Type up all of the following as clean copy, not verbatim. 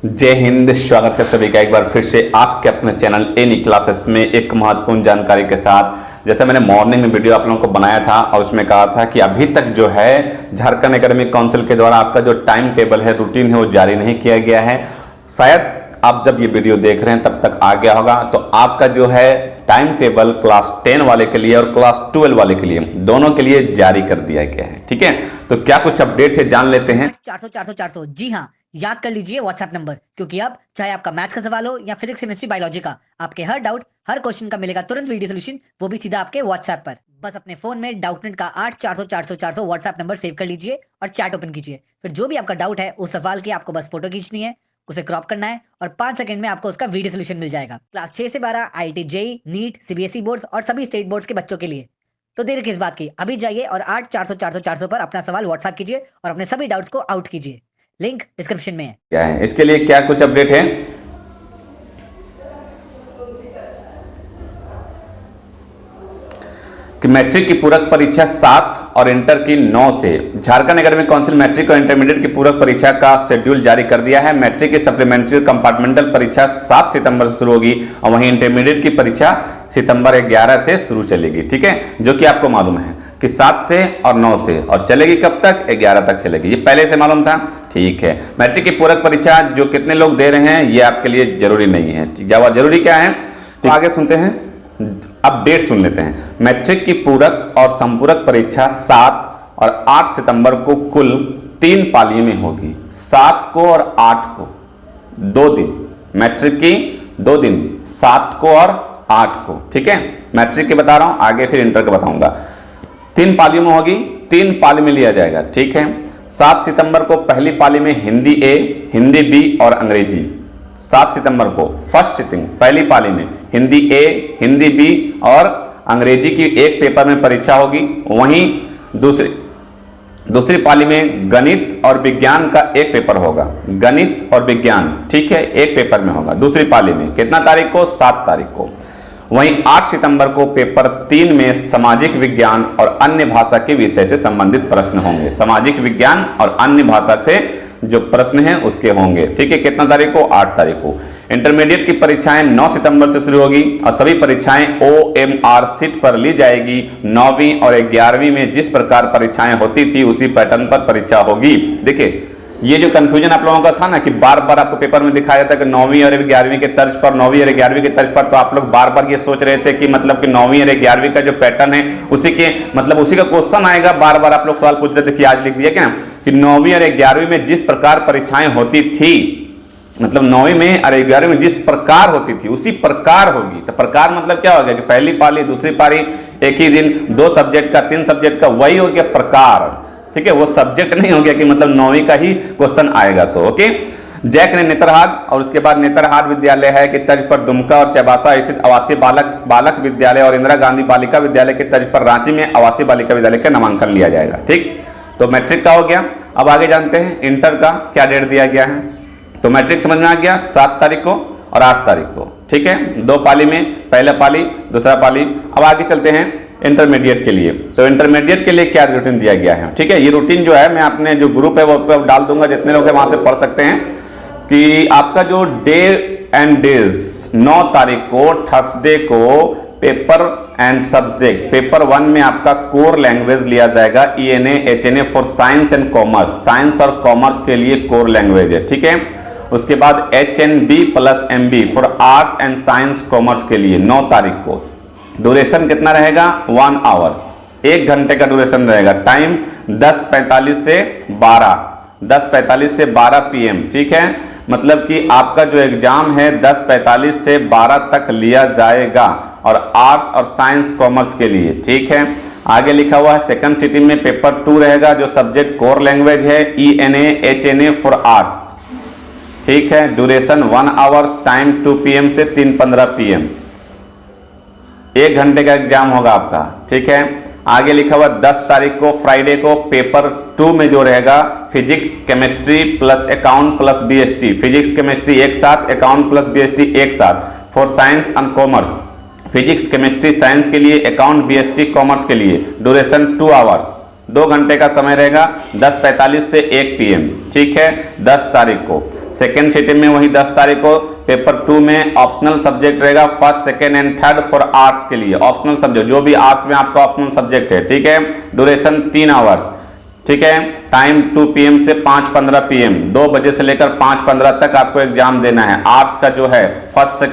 जय हिंद। स्वागत है सभी का एक बार फिर से आपके अपने चैनल एनी क्लासेस में एक महत्वपूर्ण जानकारी के साथ। जैसे मैंने मॉर्निंग में वीडियो आप लोगों को बनाया था और उसमें कहा था कि अभी तक जो है झारखंड एकेडमिक काउंसिल के द्वारा आपका जो टाइम टेबल है, रूटीन है, वो जारी नहीं किया गया है। शायद आप जब ये वीडियो देख रहे हैं तब तक आ गया होगा। तो आपका जो है टाइम टेबल क्लास 10 वाले के लिए और क्लास 12 वाले के लिए दोनों के लिए जारी कर दिया गया है। ठीक है, तो क्या कुछ अपडेट है जान लेते हैं। 400 जी हाँ, याद कर लीजिए व्हाट्सएप नंबर, क्योंकि अब चाहे आपका मैथ्स का सवाल हो या फिजिक्स केमिस्ट्री बायोलॉजी का, आपके हर डाउट हर क्वेश्चन का मिलेगा तुरंत वीडियो सोल्यूशन, वो भी सीधा आपके व्हाट्सएप पर। बस अपने फोन में डाउटनेट का 8 400 व्हाट्सएप नंबर सेव कर लीजिए और चैट ओपन कीजिए। फिर जो भी आपका डाउट है उस सवाल की आपको बस फोटो खींचनी है, उसे क्रॉप करना है और 5 सेकंड में आपको उसका वीडियो सोल्यूशन मिल जाएगा। क्लास 6 से 12 IIT JEE, NEET, CBSE boards और सभी स्टेट बोर्ड्स के बच्चों के लिए। तो देर किस बात की, अभी जाइए और 8 400 पर अपना सवाल व्हाट्सएप कीजिए और अपने सभी डाउट्स को आउट कीजिए। लिंक डिस्क्रिप्शन में है। क्या है इसके लिए क्या कुछ अपडेट है कि मैट्रिक की पूरक परीक्षा 7 और इंटर की 9 से झारखंड एकेडमिक काउंसिल मैट्रिक और इंटरमीडिएट की पूरक परीक्षा का शेड्यूल जारी कर दिया है। मैट्रिक की सप्लीमेंट्री कंपार्टमेंटल परीक्षा 7 सितंबर से शुरू होगी और वहीं इंटरमीडिएट की परीक्षा सितंबर 11 से शुरू चलेगी। ठीक है, जो कि आपको मालूम है कि 7 से और 9 से, और चलेगी कब तक? 11 तक चलेगी। ये पहले से मालूम था। ठीक है, मैट्रिक की पूरक परीक्षा जो कितने लोग दे रहे हैं ये आपके लिए जरूरी नहीं है। जरूरी क्या है तो आगे सुनते हैं, अपडेट सुन लेते हैं। मैट्रिक की पूरक और संपूरक परीक्षा 7 और 8 सितंबर को कुल 3 पालियों में होगी। 7 को और 8 को 2 दिन, मैट्रिक की 2 दिन, 7 को और 8 को। ठीक है, मैट्रिक की बता रहा हूं, आगे फिर इंटर का बताऊंगा। 3 पालियों में होगी, 3 पाली में लिया जाएगा। ठीक है, 7 सितंबर को पहली पाली में हिंदी ए, हिंदी बी और अंग्रेजी। 7 सितंबर को फर्स्ट सिटिंग पहली पाली में हिंदी ए, हिंदी बी और अंग्रेजी की एक पेपर में परीक्षा होगी। वहीं दूसरी पाली में गणित और विज्ञान का एक पेपर होगा। गणित और विज्ञान, ठीक है, एक पेपर में होगा दूसरी पाली में। कितना तारीख को? 7 तारीख को। वहीं 8 सितंबर को पेपर 3 में सामाजिक विज्ञान और अन्य भाषा के विषय से संबंधित प्रश्न होंगे। सामाजिक विज्ञान और अन्य भाषा से जो प्रश्न हैं उसके होंगे। ठीक है, कितना तारीख को? 8 तारीख को। इंटरमीडिएट की परीक्षाएं 9 सितंबर से शुरू होगी और सभी परीक्षाएं OMR सीट पर ली जाएगी। 9वीं और 11वीं में जिस प्रकार परीक्षाएं होती थी उसी पैटर्न पर परीक्षा होगी। देखिए, ये जो कंफ्यूजन आप लोगों का था ना कि बार बार आपको पेपर में दिखाया जाता है कि 9वीं और 11वीं के तर्ज पर, 9वीं और 11वीं के तर्ज पर, तो आप लोग बार बार ये सोच रहे थे कि मतलब कि 9वीं और 11वीं का जो पैटर्न है उसी के मतलब उसी का क्वेश्चन आएगा। बार बार आप लोग सवाल पूछ रहे थे कि आज लिख दिया क्या कि 9वीं और 11वीं में जिस प्रकार परीक्षाएं होती थी, मतलब 9वीं में और 11वीं में जिस प्रकार होती थी उसी प्रकार होगी। तो प्रकार मतलब क्या हो गया कि पहली पाली दूसरी पाली एक ही दिन, 2 सब्जेक्ट का 3 सब्जेक्ट का, वही हो गया प्रकार। ठीक है, वो सब्जेक्ट नहीं हो गया कि मतलब 9वीं का ही क्वेश्चन आएगा। सो ओके, जैक ने नेतरहाट और उसके बाद नेतरहाट विद्यालय है कि तर्ज पर दुमका और चैबासा स्थित आवासीय बालक विद्यालय और इंदिरा गांधी बालिका विद्यालय के तर्ज पर रांची में आवासीय बालिका विद्यालय का नामांकन लिया जाएगा। ठीक, तो मैट्रिक का हो गया। अब आगे जानते हैं इंटर का क्या डेट दिया गया है। तो मैट्रिक समझ में आ गया, 7 तारीख को और 8 तारीख को। ठीक है, 2 पाली में, पहला पाली दूसरा पाली। अब आगे चलते हैं इंटरमीडिएट के लिए। तो इंटरमीडिएट के लिए क्या रूटीन दिया गया है। ठीक है, ये रूटीन जो है मैं अपने जो ग्रुप है वो पर डाल दूंगा, जितने लोग हैं वहां से पढ़ सकते हैं कि आपका जो डे एंड डेज 9 तारीख को थर्सडे को पेपर एंड सब्जेक्ट पेपर 1 में आपका कोर लैंग्वेज लिया जाएगा। ENA HNA for science and commerce, science और कॉमर्स के लिए कोर लैंग्वेज है। ठीक है, उसके बाद HNB plus MB for arts and science commerce के लिए 9 तारीख को। ड्यूरेशन कितना रहेगा? 1 आवर्स, 1 घंटे का ड्यूरेशन रहेगा। टाइम 10:45 से 12 PM। ठीक है, मतलब कि आपका जो एग्जाम है 10:45 से 12 तक लिया जाएगा और आर्ट्स और साइंस कॉमर्स के लिए। ठीक है, आगे लिखा हुआ है सेकंड सिटिंग में पेपर 2 रहेगा जो सब्जेक्ट कोर लैंग्वेज है ENA HNA फॉर आर्ट्स। ठीक है, ड्यूरेशन 1 आवर्स, टाइम 2 PM से 3:15 PM। 1 घंटे का एग्जाम होगा आपका। ठीक है, आगे लिखा हुआ 10 तारीख को फ्राइडे को पेपर 2 में जो रहेगा physics chemistry plus account plus BST, physics chemistry एक साथ, अकाउंट प्लस BST एक साथ for science and commerce. Physics chemistry science के लिए, अकाउंट BST कॉमर्स के लिए। ड्यूरेशन 2 आवर्स, 2 घंटे का समय रहेगा, 10:45 से 1 PM। ठीक है, 10 तारीख को। सेकेंड सिटिंग में वही 10 तारीख को। पेपर 2 में ऑप्शनल सब्जेक्ट रहेगा first, second and third for arts के लिए। ऑप्शनल सब्जेक्ट जो भी आर्ट्स में आपका ऑप्शनल सब्जेक्ट है, ठीक है। ड्यूरेशन 3 आवर्स, ठीक है। टाइम 2 PM से 5:15 PM, 2 बजे से लेकर 5:15 तक आपको एग्जाम देना है। आर्ट्स का जो है फर्स्ट,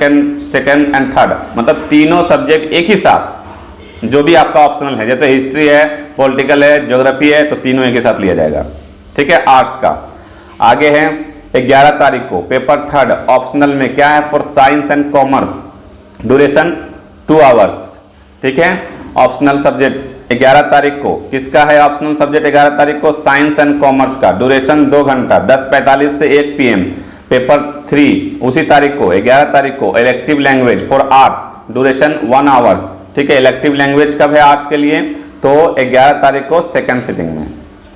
सेकेंड एंड थर्ड, मतलब तीनों सब्जेक्ट एक ही साथ, जो भी आपका ऑप्शनल है, जैसे हिस्ट्री है, पॉलिटिकल है, ज्योग्राफी है, तो तीनों एक ही साथ लिया जाएगा, ठीक है, आर्ट्स का। आगे है 11 तारीख को पेपर थर्ड ऑप्शनल में क्या है, for science and commerce, duration 2 hours, ठीक है। ऑप्शनल सब्जेक्ट 11 तारीख को किसका है ऑप्शनल सब्जेक्ट? 11 तारीख को साइंस एंड कॉमर्स का, ड्यूरेशन 2 घंटा, 10:45 से 1 PM। पेपर 3 उसी तारीख को 11 तारीख को elective language for arts, duration 1 hours, ठीक है। इलेक्टिव लैंग्वेज कब है आर्ट्स के लिए? तो 11 तारीख को सेकेंड सिटिंग में,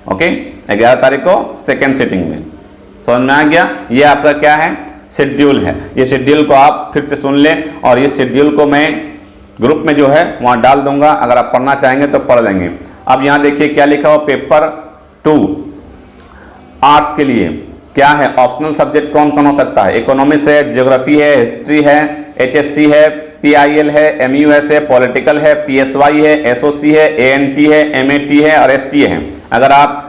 ओके। 11 तारीख को सेकेंड सिटिंग में, समझ में आ गया? ये आपका क्या है, शेड्यूल है। ये शेड्यूल को आप फिर से सुन लें, और ये शेड्यूल को मैं ग्रुप में जो है वहां डाल दूंगा, अगर आप पढ़ना चाहेंगे तो पढ़ लेंगे। अब यहां देखिए क्या लिखा हुआ, पेपर 2 आर्ट्स के लिए क्या है ऑप्शनल सब्जेक्ट, कौन कौन हो सकता है? इकोनॉमिक्स है, ज्योग्राफी है, हिस्ट्री है, HSC है, PIL है, MUS है, पॉलिटिकल है, PSY है, SOC है, ANT है, MAT है और STA है। अगर आप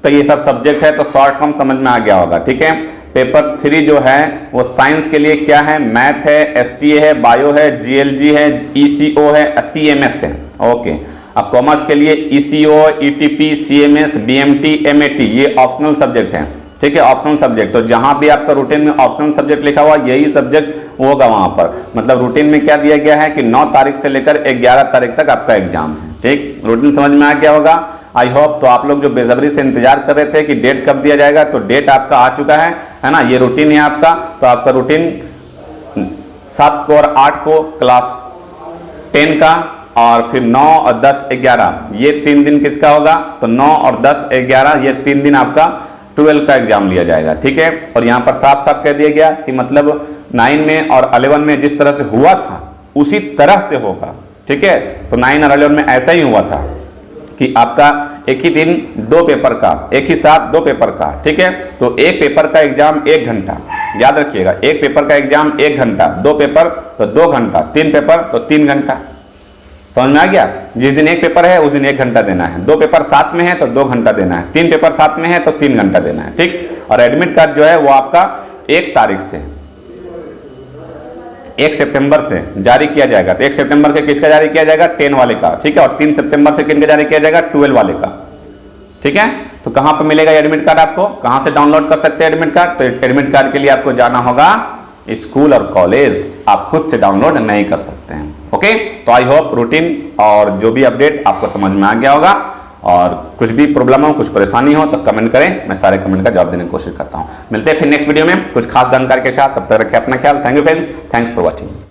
का ये सब सब्जेक्ट है तो शॉर्ट फॉर्म समझ में आ गया होगा, ठीक है। पेपर 3 जो है वो साइंस के लिए क्या है, मैथ है, STA है, बायो है, GLG है, ECO है, CMS है, ओके। अब कॉमर्स के लिए ECO, ETP, CMS, BMT, MAT, ये ऑप्शनल सब्जेक्ट है, ठीक है, ऑप्शनल सब्जेक्ट। तो जहां भी आपका रूटीन में ऑप्शनल सब्जेक्ट लिखा हुआ यही सब्जेक्ट होगा वहां पर। मतलब रूटीन में क्या दिया गया है कि 9 तारीख से लेकर 11 तारीख तक आपका एग्जाम है, ठीक। रूटीन समझ में आ गया होगा, आई होप। तो आप लोग जो बेसब्री से इंतजार कर रहे थे कि डेट कब दिया जाएगा, तो डेट आपका आ चुका है ना। ये रूटीन है आपका। तो आपका रूटीन 7 को और 8 को क्लास 10 का, और फिर 9 और 10, 11 ये 3 दिन किसका होगा? तो 9 और 10, 11 ये 3 दिन आपका 12 का एग्जाम लिया जाएगा, ठीक है। और यहाँ पर साफ साफ कह दिया गया कि मतलब 9 में और 11 में जिस तरह से हुआ था उसी तरह से होगा, ठीक है। तो 9 और 11 में ऐसा ही हुआ था कि आपका एक ही दिन 2 पेपर का, एक ही साथ 2 पेपर का, ठीक है। तो एक पेपर का एग्जाम 1 घंटा, याद रखिएगा, एक पेपर का एग्जाम 1 घंटा, 2 पेपर तो 2 घंटा, 3 पेपर तो 3 घंटा, समझ में आ गया? जिस दिन एक पेपर है उस दिन 1 घंटा देना है, 2 पेपर साथ में है तो 2 घंटा देना है, 3 पेपर साथ में है तो 3 घंटा देना है, ठीक। और एडमिट कार्ड जो है वो आपका 1 तारीख से 1 सितंबर से जारी किया जाएगा। तो 1 सितंबर के किसका जारी किया जाएगा? 10 वाले का, ठीक है। और 3 सितंबर से किनका जारी किया जाएगा? 12 वाले का, ठीक है। तो कहां पर मिलेगा एडमिट कार्ड आपको? कहां से डाउनलोड कर सकते हैं एडमिट कार्ड? तो एडमिट कार्ड के लिए आपको जाना होगा स्कूल और कॉलेज, आप खुद से डाउनलोड नहीं कर सकते हैं, ओके। तो आई होप रूटीन और जो भी अपडेट आपको समझ में आ गया होगा। और कुछ भी प्रॉब्लम हो, कुछ परेशानी हो तो कमेंट करें, मैं सारे कमेंट का जवाब देने की कोशिश करता हूं। मिलते हैं फिर नेक्स्ट वीडियो में कुछ खास जानकारी के साथ, तब तक रखें अपना ख्याल। Thank you friends, thanks for watching.